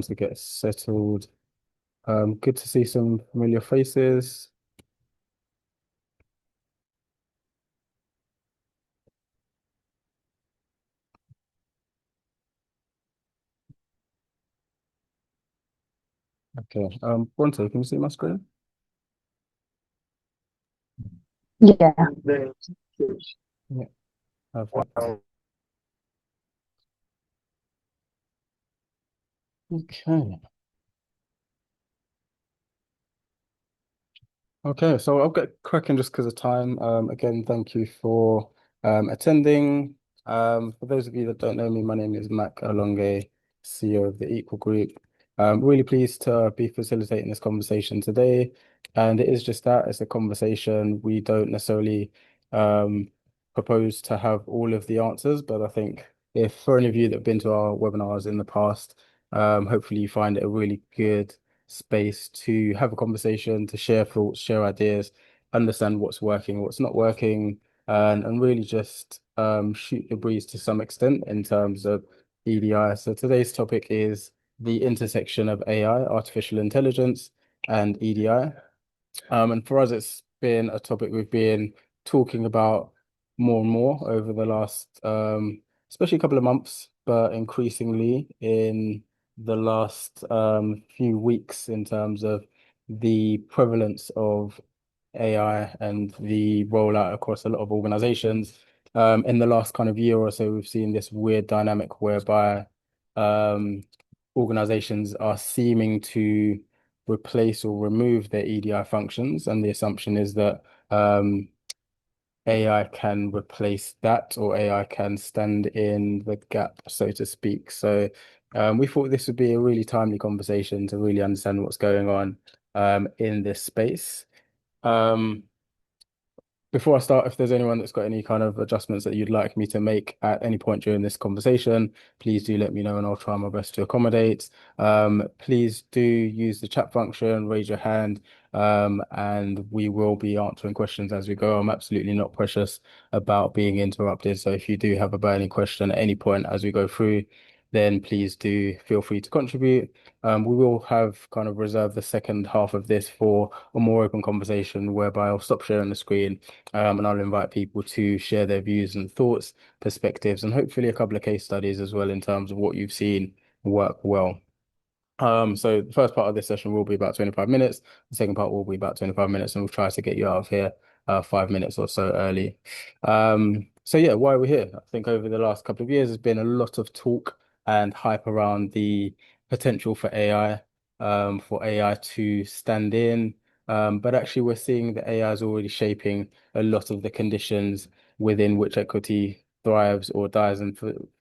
to get settled. Good to see some familiar faces. Okay. Bronte, can you see my screen? Yeah. Yeah. Perfect. Okay. Okay, so I'll get cracking just because of time. Again, thank you for attending. For those of you that don't know me, my name is Mac Alonge, CEO of the Equal Group. Really pleased to be facilitating this conversation today. And it is just that, it's a conversation. We don't necessarily um, propose to have all of the answers, but I think if for any of you that have been to our webinars in the past, hopefully you find it a really good space to have a conversation, to share thoughts, share ideas, understand what's working, what's not working, and really just shoot the breeze to some extent in terms of EDI. So today's topic is the intersection of AI, artificial intelligence, and EDI. And for us, it's been a topic we've been talking about more and more over the last, especially a couple of months, but increasingly in the last few weeks in terms of the prevalence of AI and the rollout across a lot of organizations. In the last kind of year or so, we've seen this weird dynamic whereby um, organizations are seeming to replace or remove their EDI functions, and the assumption is that AI can replace that, or AI can stand in the gap, so to speak. So we thought this would be a really timely conversation to really understand what's going on in this space. Um, Before I start, if there's anyone that's got any kind of adjustments that you'd like me to make at any point during this conversation, please do let me know and I'll try my best to accommodate. Please do use the chat function, raise your hand, and we will be answering questions as we go. I'm absolutely not precious about being interrupted. So if you do have a burning question at any point as we go through, then please do feel free to contribute. We will have kind of reserved the second half of this for a more open conversation whereby I'll stop sharing the screen and I'll invite people to share their views and thoughts, perspectives, and hopefully a couple of case studies as well in terms of what you've seen work well. So the first part of this session will be about 25 minutes. The second part will be about 25 minutes, and we'll try to get you out of here 5 minutes or so early. So yeah, why are we here? I think over the last couple of years, there's been a lot of talk and hype around the potential for AI to stand in. But actually, we're seeing that AI is already shaping a lot of the conditions within which equity thrives or dies. And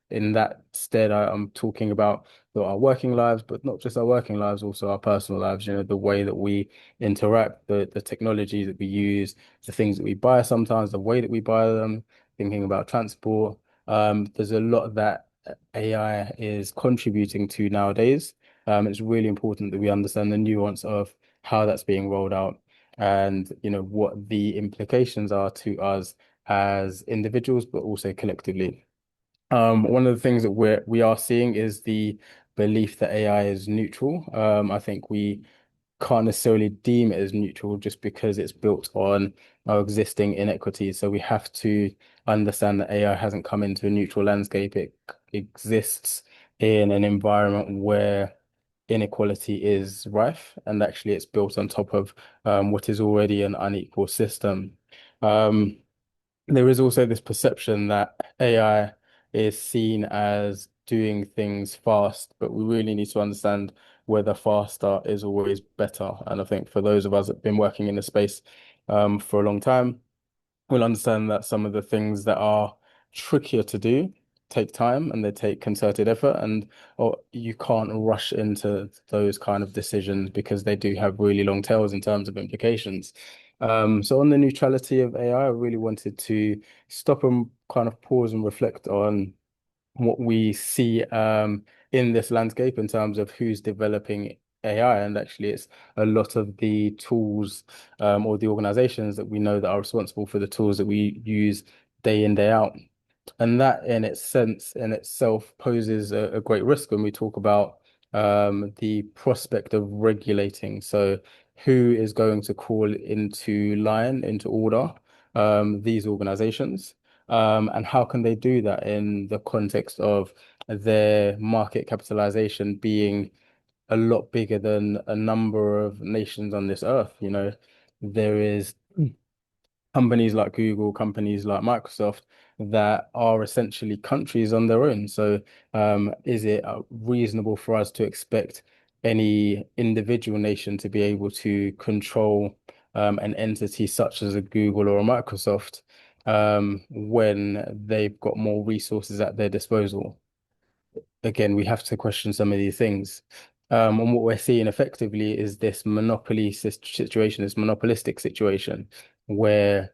in that stead, I'm talking about our working lives, but not just our working lives, also our personal lives, the way that we interact, the technology that we use, the things that we buy sometimes, the way that we buy them, thinking about transport. There's a lot that AI is contributing to nowadays. It's really important that we understand the nuance of how that's being rolled out and, what the implications are to us as individuals, but also collectively. One of the things that we are seeing is the belief that AI is neutral. I think we can't necessarily deem it as neutral just because it's built on our existing inequities. So we have to understand that AI hasn't come into a neutral landscape. It exists in an environment where inequality is rife, and actually it's built on top of what is already an unequal system. Um, there is also this perception that AI is seen as doing things fast, but we really need to understand whether faster is always better. And I think for those of us that have been working in the space for a long time, we'll understand that some of the things that are trickier to do take time and they take concerted effort, and or you can't rush into those kind of decisions because they do have really long tails in terms of implications. So on the neutrality of AI, I really wanted to stop and kind of pause and reflect on what we see in this landscape in terms of who's developing AI. And actually, it's a lot of the tools or the organizations that we know that are responsible for the tools that we use day in, day out. And that in its sense, in itself, poses a great risk when we talk about the prospect of regulating. So who is going to call into line, into order, these organizations? And how can they do that in the context of their market capitalization being a lot bigger than a number of nations on this earth? You know, there is companies like Google, companies like Microsoft that are essentially countries on their own. So, is it reasonable for us to expect any individual nation to be able to control an entity such as a Google or a Microsoft when they've got more resources at their disposal? Again, we have to question some of these things. And what we're seeing effectively is this monopoly situation, this monopolistic situation where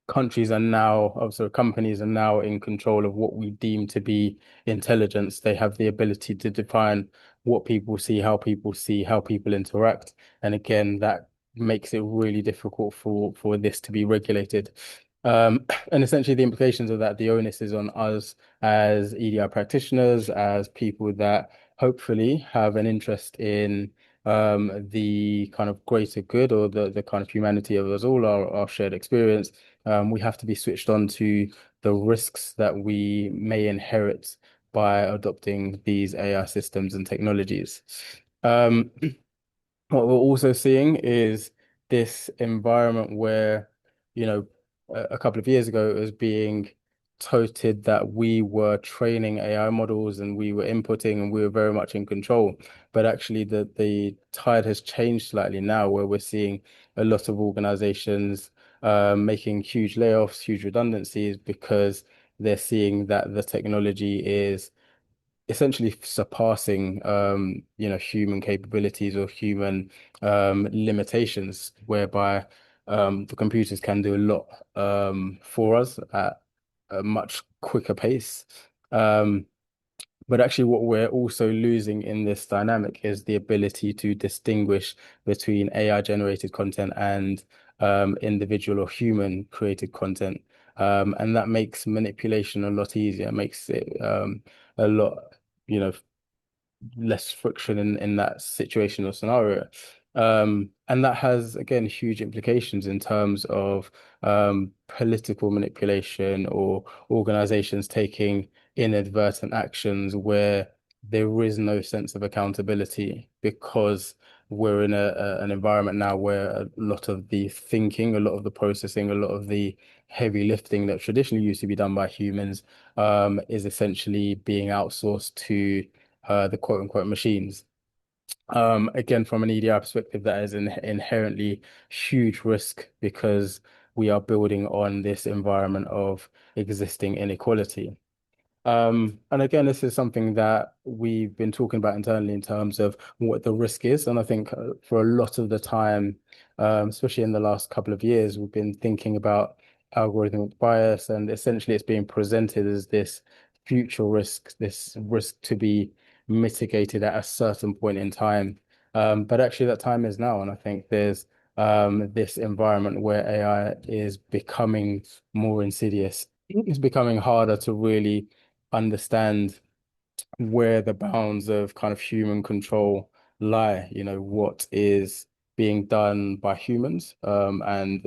countries are now, also companies are now in control of what we deem to be intelligence. They have the ability to define what people see, how people interact. And again, that makes it really difficult for this to be regulated. And essentially the implications of that, the onus is on us as EDI practitioners, as people that hopefully have an interest in the kind of greater good or the kind of humanity of us all, our shared experience. We have to be switched on to the risks that we may inherit by adopting these AI systems and technologies. Um, what we're also seeing is this environment where, you know, a couple of years ago, it was being touted that we were training AI models and we were inputting and we were very much in control. But actually, the tide has changed slightly now, where we're seeing a lot of organizations making huge layoffs, huge redundancies because they're seeing that the technology is essentially surpassing human capabilities or human limitations, whereby the computers can do a lot for us at a much quicker pace. Um, but actually, what we're also losing in this dynamic is the ability to distinguish between AI generated content and individual or human created content. And that makes manipulation a lot easier, makes it a lot, you know, less friction in that situation or scenario. And that has, again, huge implications in terms of political manipulation or organizations taking inadvertent actions where there is no sense of accountability because we're in an environment now where a lot of the thinking, a lot of the processing, a lot of the heavy lifting that traditionally used to be done by humans is essentially being outsourced to the quote unquote machines. Again, from an EDI perspective, that is an inherently huge risk because we are building on this environment of existing inequality. And again, this is something that we've been talking about internally in terms of what the risk is. And I think for a lot of the time, especially in the last couple of years, we've been thinking about algorithmic bias, and essentially it's being presented as this future risk, this risk to be mitigated at a certain point in time. But actually, that time is now. And I think there's this environment where AI is becoming more insidious. It's becoming harder to really understand where the bounds of kind of human control lie, you know, what is being done by humans and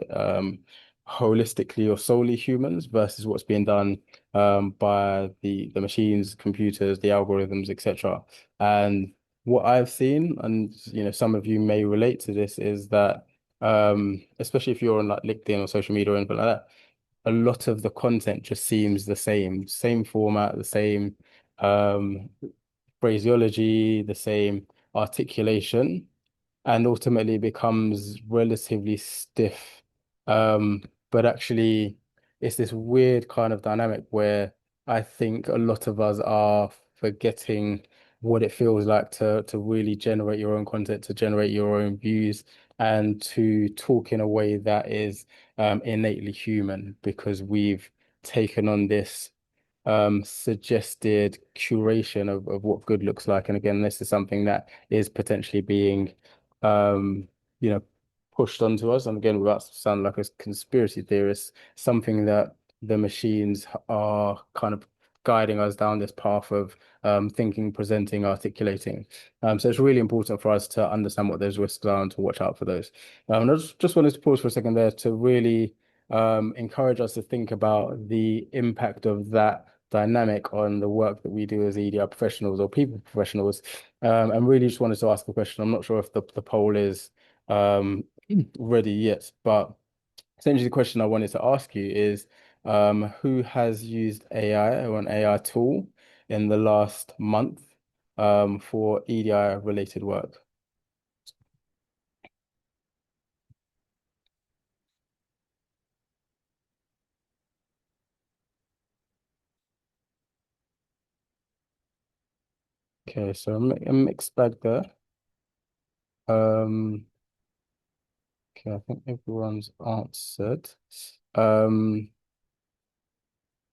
holistically or solely humans versus what's being done by the machines, computers, the algorithms, etc. And what I've seen, and you know, some of you may relate to this, is that especially if you're on like LinkedIn or social media or anything like that, a lot of the content just seems the same format, the same um, phraseology, the same articulation, and ultimately becomes relatively stiff. But actually, it's this weird kind of dynamic where I think a lot of us are forgetting what it feels like to really generate your own content, to generate your own views, and to talk in a way that is innately human because we've taken on this suggested curation of what good looks like. And again, this is something that is potentially being, um, you know, pushed onto us. And again, without sounding like a conspiracy theorist, something that the machines are kind of guiding us down this path of thinking, presenting, articulating. So it's really important for us to understand what those risks are and to watch out for those. And I just wanted to pause for a second there to really encourage us to think about the impact of that dynamic on the work that we do as EDI professionals or people professionals. And really just wanted to ask a question. I'm not sure if the poll is um, ready yet, but essentially the question I wanted to ask you is who has used AI or an AI tool in the last month for EDI related work? Okay, so a mixed bag there. Um, okay, I think everyone's answered. Um,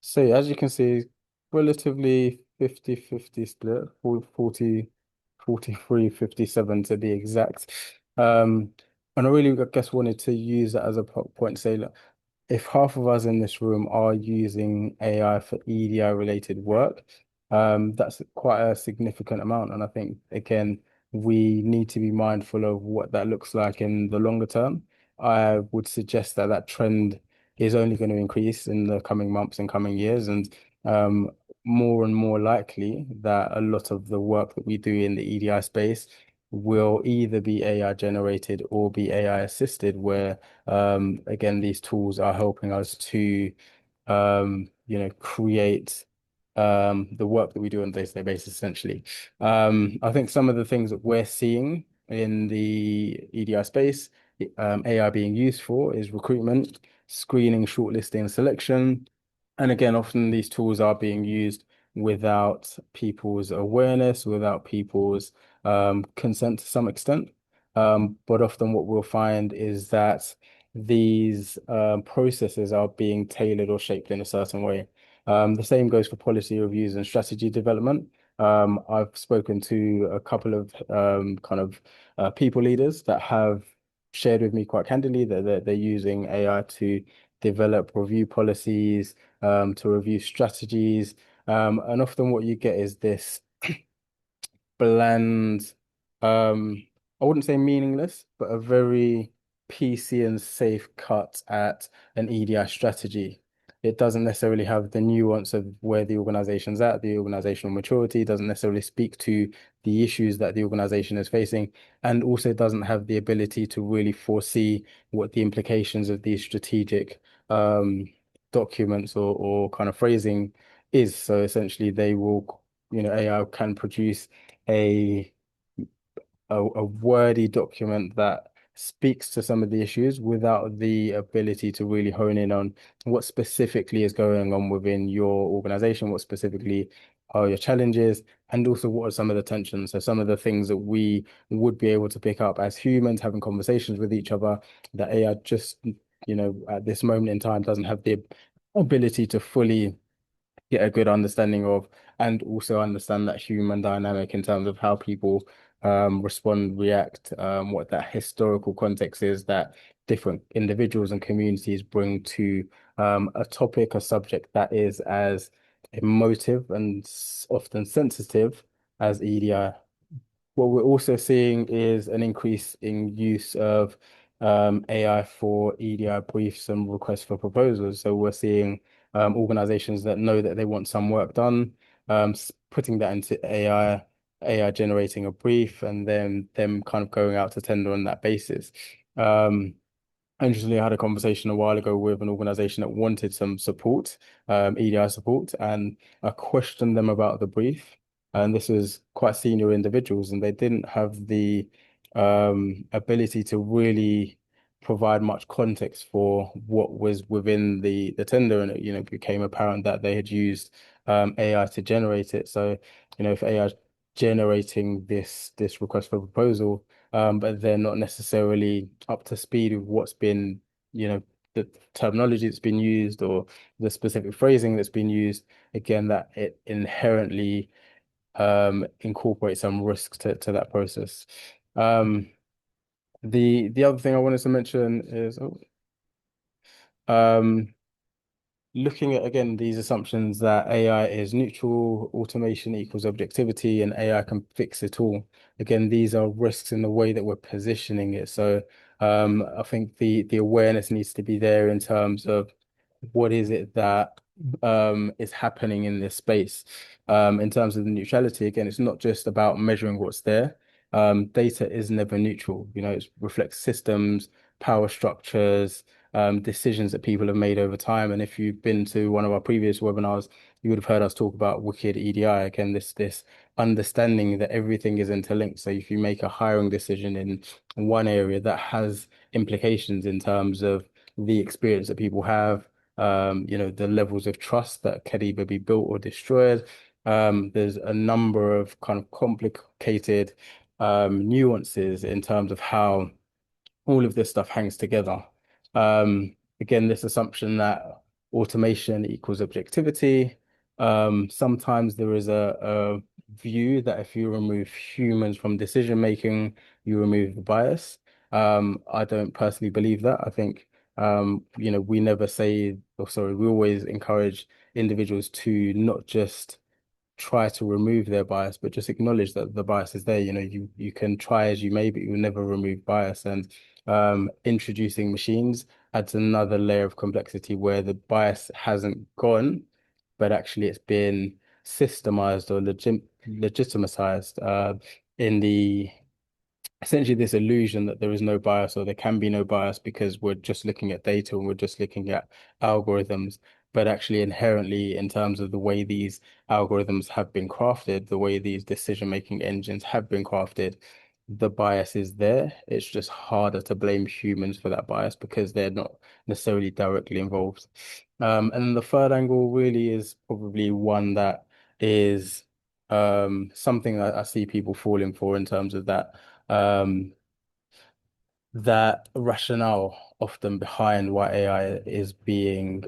So yeah, as you can see, relatively 50-50 split, 40, 43, 57 to be exact. Um, and I really, I guess, wanted to use that as a point to say, look, if half of us in this room are using AI for EDI related work, that's quite a significant amount. And I think, again, we need to be mindful of what that looks like in the longer term. I would suggest that that trend is only going to increase in the coming months and coming years. And um, more and more likely that a lot of the work that we do in the EDI space will either be AI generated or be AI assisted, where again, these tools are helping us to, create the work that we do on a day-to-day basis, essentially. I think some of the things that we're seeing in the EDI space, AI being used for is recruitment, screening, shortlisting, selection. And again, often these tools are being used without people's awareness, without people's consent to some extent. But often what we'll find is that these processes are being tailored or shaped in a certain way. The same goes for policy reviews and strategy development. I've spoken to a couple of kind of people leaders that have shared with me quite candidly that they're using AI to develop review policies, to review strategies. And often what you get is this bland, um, I wouldn't say meaningless, but a very PC and safe cut at an EDI strategy. It doesn't necessarily have the nuance of where the organization's at, the organizational maturity, doesn't necessarily speak to the issues that the organization is facing, and also doesn't have the ability to really foresee what the implications of these strategic documents or kind of phrasing is. So essentially, they will, AI can produce a a wordy document that speaks to some of the issues without the ability to really hone in on what specifically is going on within your organization, what specifically are your challenges, and also what are some of the tensions. So some of the things that we would be able to pick up as humans having conversations with each other that AI just, at this moment in time doesn't have the ability to fully get a good understanding of, and also understand that human dynamic in terms of how people respond, react, what that historical context is that different individuals and communities bring to a topic, a subject that is as emotive and often sensitive as EDI. What we're also seeing is an increase in use of AI for EDI briefs and requests for proposals. So we're seeing organizations that know that they want some work done, putting that into AI, AI generating a brief, and then them kind of going out to tender on that basis. Um, Interestingly, I had a conversation a while ago with an organization that wanted some support, EDI support, and I questioned them about the brief. And this was quite senior individuals, and they didn't have the ability to really provide much context for what was within the tender. And it became apparent that they had used AI to generate it. So, if AI is generating this request for proposal, but they're not necessarily up to speed with what's been, the terminology that's been used or the specific phrasing that's been used. Again, that it inherently incorporates some risks to that process. Um, the other thing I wanted to mention is, um, looking at again these assumptions that AI is neutral, automation equals objectivity, and AI can fix it all. Again, these are risks in the way that we're positioning it. So I think the awareness needs to be there in terms of what is it that is happening in this space. In terms of the neutrality, again, it's not just about measuring what's there. Data is never neutral. It reflects systems, power structures, decisions that people have made over time. And if you've been to one of our previous webinars, you would have heard us talk about wicked EDI. Again, this understanding that everything is interlinked. So if you make a hiring decision in one area, that has implications in terms of the experience that people have, the levels of trust that can either be built or destroyed. There's a number of kind of complicated nuances in terms of how all of this stuff hangs together. Again, this assumption that automation equals objectivity. Sometimes there is a view that if you remove humans from decision making, you remove the bias. I don't personally believe that. I think, we never say, or sorry, we always encourage individuals to not just try to remove their bias, but just acknowledge that the bias is there. You can try as you may, but you'll never remove bias. And introducing machines adds another layer of complexity where the bias hasn't gone, but actually it's been systemized or legitimized in the essentially this illusion that there is no bias or there can be no bias because we're just looking at data and we're just looking at algorithms. But actually, inherently, in terms of the way these algorithms have been crafted, the way these decision-making engines have been crafted, the bias is there. It's just harder to blame humans for that bias because they're not necessarily directly involved. And then the third angle really is probably one that is something that I see people falling for in terms of um, that rationale often behind why AI is being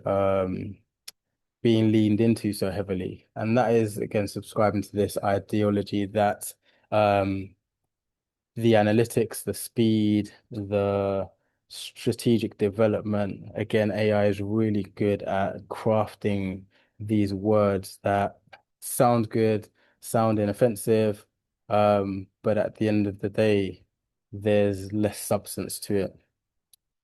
leaned into so heavily. And that is again subscribing to this ideology that um the analytics, the speed, the strategic development, again, AI is really good at crafting these words that sound good, sound inoffensive, but at the end of the day, there's less substance to it.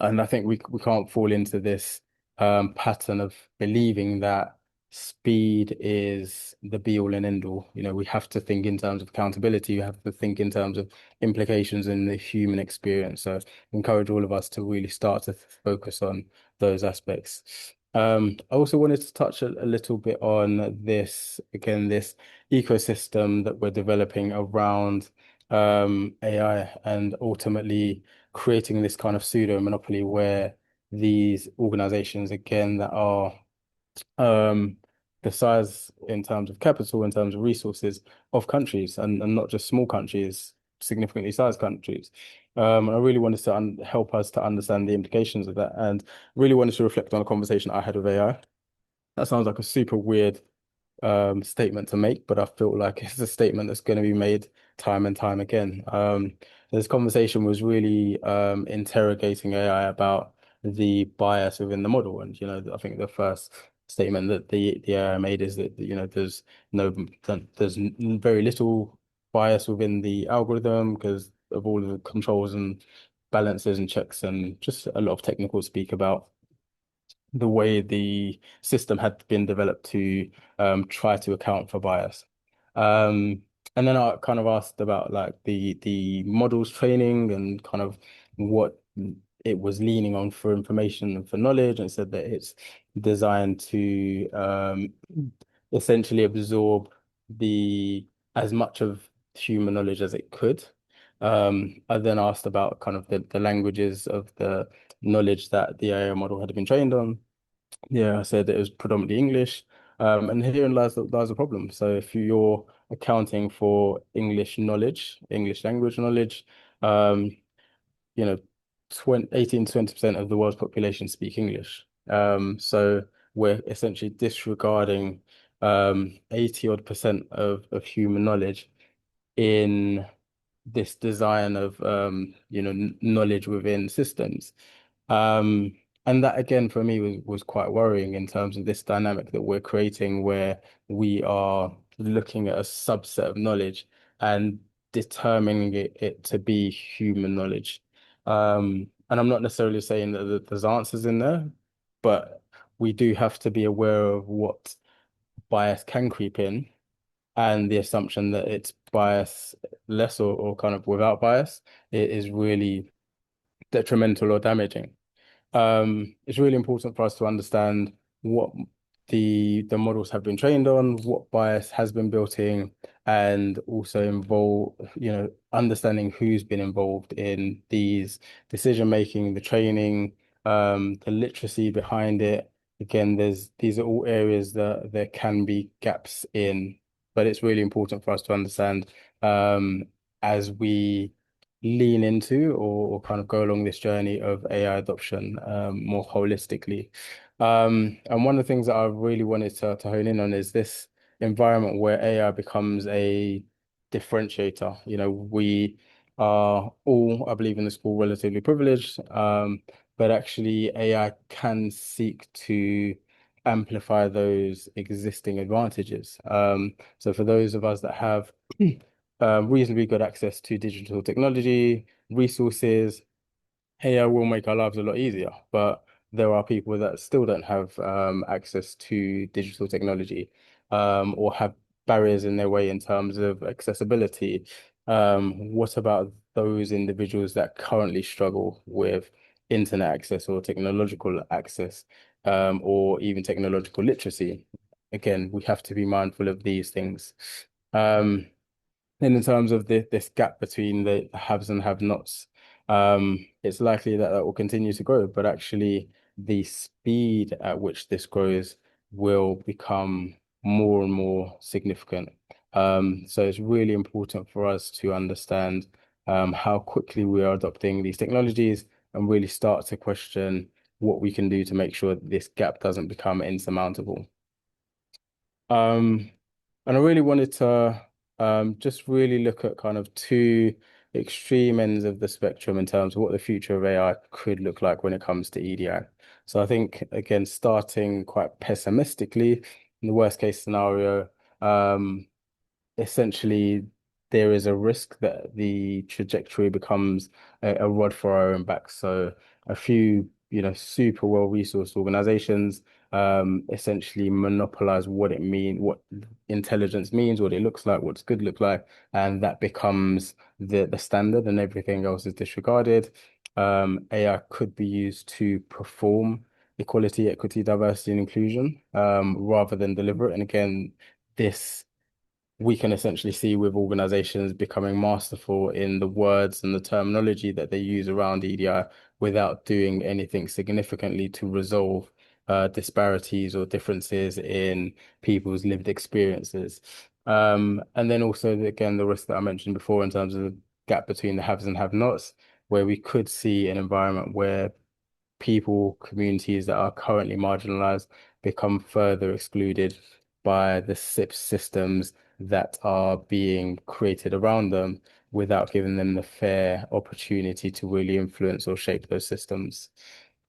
And I think we can't fall into this pattern of believing that speed is the be all and end all. We have to think in terms of accountability. We have to think in terms of implications in the human experience. So I encourage all of us to really start to focus on those aspects. I also wanted to touch a little bit on this, again, this ecosystem that we're developing around AI and ultimately creating this kind of pseudo monopoly where these organizations, again, that are um, the size in terms of capital, in terms of resources of countries, and not just small countries, significantly sized countries. I really wanted to help us to understand the implications of that, and really wanted to reflect on a conversation I had with AI. That sounds like a super weird statement to make, but I feel like it's a statement that's going to be made time and time again. This conversation was really interrogating AI about the bias within the model, and I think the first statement that the AI made is that no very little bias within the algorithm because of all of the controls and balances and checks and just a lot of technical speak about the way the system had been developed to try to account for bias. Um, and then I kind of asked about like the models training and kind of what it was leaning on for information and for knowledge, and said that it's designed to essentially absorb the as much of human knowledge as it could. I then asked about kind of the languages of the knowledge that the AI model had been trained on. Yeah, I said it was predominantly English. And herein lies the problem. So if you're accounting for English knowledge, English language knowledge, um, you know, 18 to 20% of the world's population speak English. So we're essentially disregarding 80 odd percent of human knowledge in this design of knowledge within systems. Um, And that again for me was quite worrying in terms of this dynamic that we're creating where we are looking at a subset of knowledge and determining it to be human knowledge. And I'm not necessarily saying that there's answers in there, but we do have to be aware of what bias can creep in and the assumption that it's bias less or kind of without bias it is really detrimental or damaging. It's really important for us to understand what the models have been trained on, what bias has been built in, and also understanding who's been involved in these decision making, the training, the literacy behind it. Again, these are all areas that there can be gaps in, but it's really important for us to understand as we lean into or kind of go along this journey of AI adoption more holistically. And one of the things that I really wanted to hone in on is this environment where AI becomes a differentiator. You know, we are all, I believe, in the school relatively privileged, but actually AI can seek to amplify those existing advantages. So for those of us that have reasonably good access to digital technology, resources, AI will make our lives a lot easier. But there are people that still don't have access to digital technology or have barriers in their way in terms of accessibility. What about those individuals that currently struggle with internet access or technological access or even technological literacy? Again, we have to be mindful of these things. Um, and in terms of this gap between the haves and have-nots, it's likely that that will continue to grow, but actually the speed at which this grows will become more and more significant. So it's really important for us to understand how quickly we are adopting these technologies and really start to question what we can do to make sure that this gap doesn't become insurmountable. Um, and I really wanted to just really look at kind of two extreme ends of the spectrum in terms of what the future of AI could look like when it comes to EDI. So I think again, starting quite pessimistically, in the worst case scenario, um, essentially there is a risk that the trajectory becomes a rod for our own back. So a few, super well-resourced organizations essentially monopolize what intelligence means, what it looks like, what's good look like, and that becomes the standard and everything else is disregarded. AI could be used to perform equality, equity, diversity, and inclusion rather than deliver it. And again, this we can essentially see with organizations becoming masterful in the words and the terminology that they use around EDI without doing anything significantly to resolve disparities or differences in people's lived experiences. And then also, again, the risk that I mentioned before in terms of the gap between the haves and have-nots, where we could see an environment where people, communities that are currently marginalized become further excluded by the SIP systems that are being created around them without giving them the fair opportunity to really influence or shape those systems.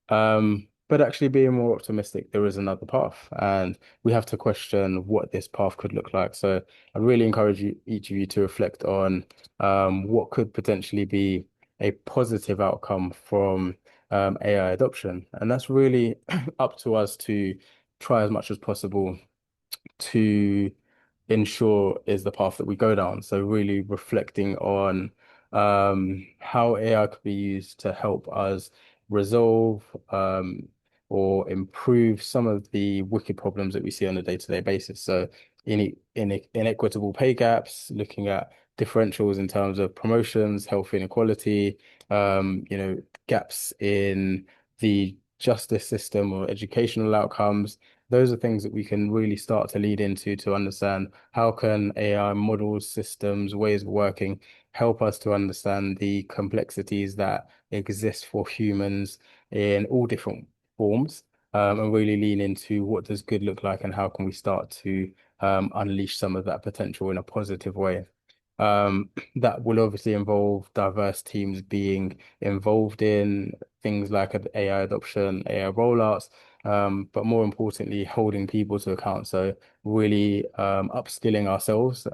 But actually being more optimistic, there is another path, and we have to question what this path could look like. So I really encourage each of you to reflect on what could potentially be a positive outcome from AI adoption. And that's really up to us to try as much as possible to ensure is the path that we go down. So really reflecting on how AI could be used to help us resolve or improve some of the wicked problems that we see on a day-to-day basis. So inequitable pay gaps, looking at differentials in terms of promotions, health inequality, gaps in the justice system or educational outcomes. Those are things that we can really start to lead into to understand how can AI models, systems, ways of working help us to understand the complexities that exist for humans in all different forms, and really lean into what does good look like and how can we start to unleash some of that potential in a positive way. That will obviously involve diverse teams being involved in things like AI adoption, AI rollouts, but more importantly, holding people to account. So really upskilling ourselves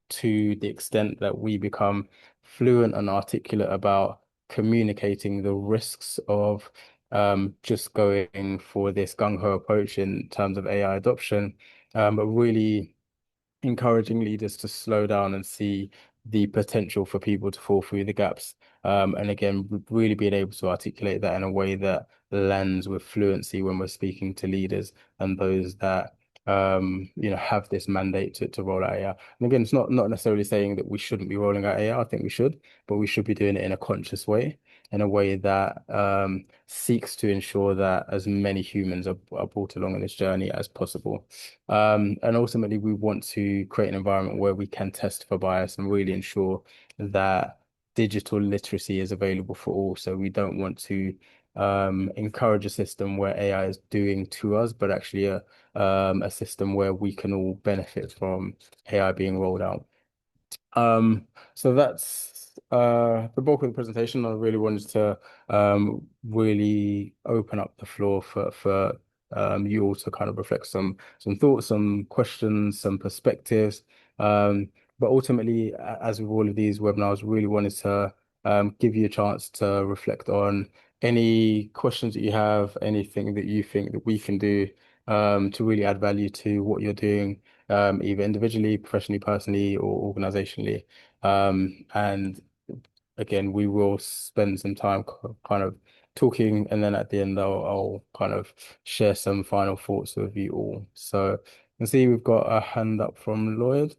to the extent that we become fluent and articulate about communicating the risks of just going for this gung-ho approach in terms of AI adoption, but really encouraging leaders to slow down and see the potential for people to fall through the gaps. And again, really being able to articulate that in a way that lends with fluency when we're speaking to leaders and those that have this mandate to roll out AI. And again, it's not necessarily saying that we shouldn't be rolling out AI. I think we should, but we should be doing it in a conscious way, in a way that seeks to ensure that as many humans are brought along on this journey as possible. And ultimately, we want to create an environment where we can test for bias and really ensure that digital literacy is available for all. So we don't want to encourage a system where AI is doing to us, but actually a system where we can all benefit from AI being rolled out. So that's the bulk of the presentation. I really wanted to really open up the floor for you all to kind of reflect some thoughts, some questions, some perspectives. Um, but ultimately, as with all of these webinars, really wanted to give you a chance to reflect on any questions that you have, anything that you think that we can do to really add value to what you're doing either individually, professionally, personally, or organizationally. And again, we will spend some time kind of talking, and then at the end, I'll kind of share some final thoughts with you all. So you can see we've got a hand up from Lloyd.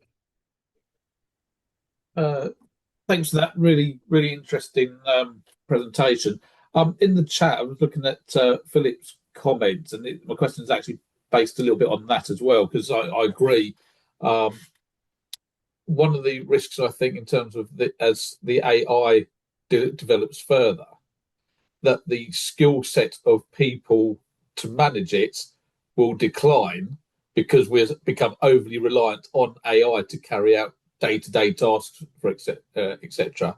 Uh, Thanks for that really, really interesting presentation. In the chat, I was looking at Philip's comments, and my question is actually based a little bit on that as well, because I agree. Um, One of the risks, I think, in terms of as the AI develops further, that the skill set of people to manage it will decline because we've become overly reliant on AI to carry out day-to-day tasks, for etc.